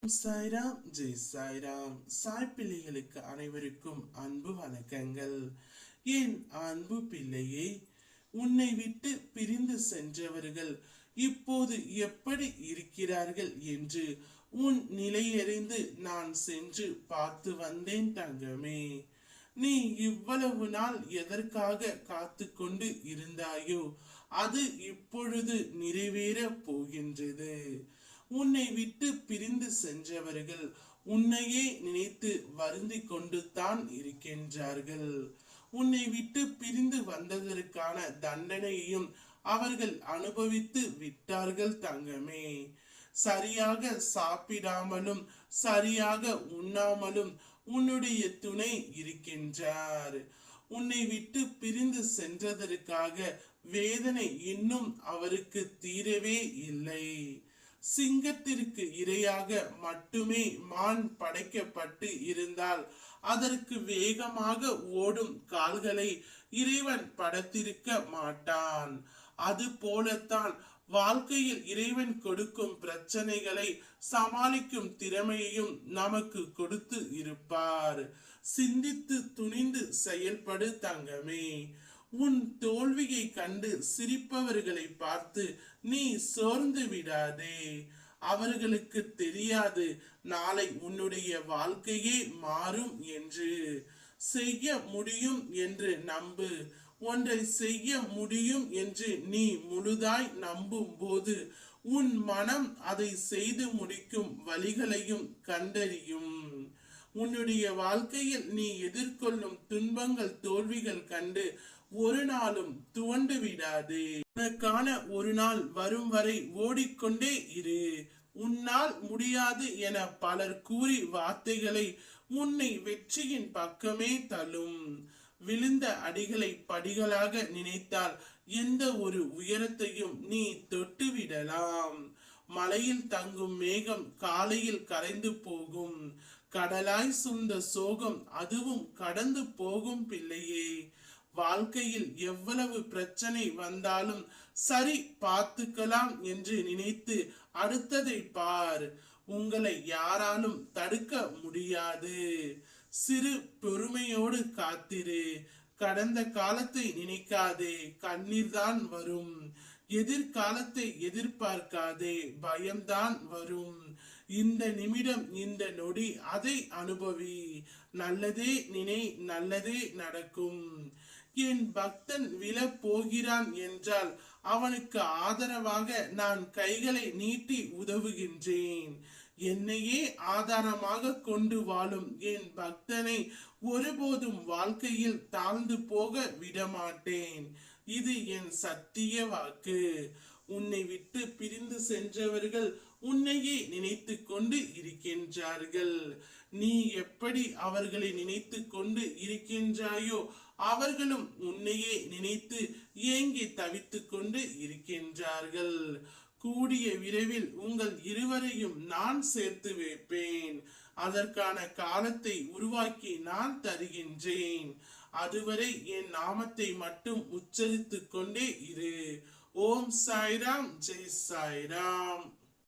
சாய்ராம் ஜெய் சாய்ராம். சாய் பிள்ளைகளுக்கு அனைவருக்கும் அன்பு வணக்கங்கள். என் அன்பு பிள்ளையே, உன்னை விட்டு பிரிந்து சென்றவர்கள் இப்போது எப்படி இருக்கிறார்கள் என்று உன் நிலையறிந்து நான் சென்று பார்த்து வந்தேன் தங்கமே. நீ இவ்வளவு நாள் எதற்காக காத்து கொண்டு இருந்தாயோ அது இப்பொழுது நிறைவேற போகின்றது. உன்னை விட்டு பிரிந்து சென்றவர்கள் உன்னையே நினைத்து வருந்தி கொண்டு தான் இருக்கின்றார்கள். உன்னை விட்டு பிரிந்து வந்ததற்கான தண்டனையையும் அவர்கள் அனுபவித்து விட்டார்கள் தங்கமே. சரியாக சாப்பிடாமலும் சரியாக உண்ணாமலும் உன்னுடைய துணை இருக்கின்றார். உன்னை விட்டு பிரிந்து சென்றதற்காக வேதனை இன்னும் அவருக்கு தீரவே இல்லை. சிங்கத்திற்கு இரையாக மட்டுமே மான் படைக்கப்பட்டு இருந்தால் அதற்கு வேகமாக ஓடும் கால்களை இறைவன் படைத்திருக்க மாட்டான். அது போலத்தான் வாழ்க்கையில் இறைவன் கொடுக்கும் பிரச்சனைகளை சமாளிக்கும் திறமையையும் நமக்கு கொடுத்து இருப்பார். சிந்தித்து துணிந்து செயல்படு தங்கமே. உன் தோல்வியை கண்டு சிரிப்பவர்களை பார்த்து நீ சோர்ந்து விடாதே. அவர்களுக்கு தெரியாது நாளை உன்னுடைய வாழ்க்கையே மாறும் என்று. செய்ய முடியும் என்று நம்பு. ஒன்றை செய்ய முடியும் என்று நீ முழுதாய் நம்பும் போது உன் மனம் அதை செய்து முடிக்கும் வழிகளையும் கண்டறியும். உன்னுடைய வாழ்க்கையில் நீ எதிர்கொள்ளும் துன்பங்கள் தோல்விகள் கண்டு ஒரு நாளும் துவண்டு விடாதே. உனக்கான ஒரு நாள் வரும் வரை ஓடிக்கொண்டே இரு. உன்னால் முடியாது என பலர் கூறி வார்த்தைகளை உன்னை வெற்றியின் பக்கமே தள்ளும். விழுந்த அடிகளை படிகளாக நினைத்தால் எந்த ஒரு உயரத்தையும் நீ தொட்டுவிடலாம். மலையில் தங்கும் மேகம் காலையில் கரைந்து போகும். கடலாய் சுந்த சோகம் அதுவும் கடந்து போகும் பிள்ளையே. வாழ்க்கையில் எவ்வளவு பிரச்சனை வந்தாலும் சரி பார்த்துக்கலாம் என்று நினைத்து அடுத்ததை பார். உங்களை யாராலும் தடுக்க முடியாது. சிறு பொறுமையோடு காத்திரு. கடந்த காலத்தை நினைக்காதே, கண்ணீர் தான் வரும். எதிர்காலத்தை எதிர்பார்க்காதே, பயம்தான் வரும். இந்த நிமிடம் இந்த நொடி அதை அனுபவி. நல்லதே நினை, நல்லதே நடக்கும். என் பக்தன் விழ போகிறான் என்றால் அவனுக்கு ஆதரவாக நான் கைகளை நீட்டி உதவுகின்றேன். என்னையே ஆதாரமாக கொண்டு வாழும் என் பக்தனை ஒருபோதும் வாழ்க்கையில் தாழ்ந்து போக விடமாட்டேன். இது என் சத்திய வாக்கு. உன்னை விட்டு பிரிந்து சென்றவர்கள் உன்னையே நினைத்து கொண்டு இருக்கின்றார்கள். நீ எப்படி அவர்களை நினைத்து கொண்டு இருக்கின்றாயோ அவர்களும் உன்னையே நினைத்து ஏங்கி தவித்து கொண்டு இருக்கின்றார்கள். கூடிய விரைவில் உங்கள் இருவரையும் நான் சேர்த்து வைப்பேன். அதற்கான காலத்தை உருவாக்கி நான் தருகின்றேன். அதுவரை என் நாமத்தை மட்டும் உச்சரித்து கொண்டே இரு. ஓம் சாய்ராம், ஜெய் சாய்ராம்.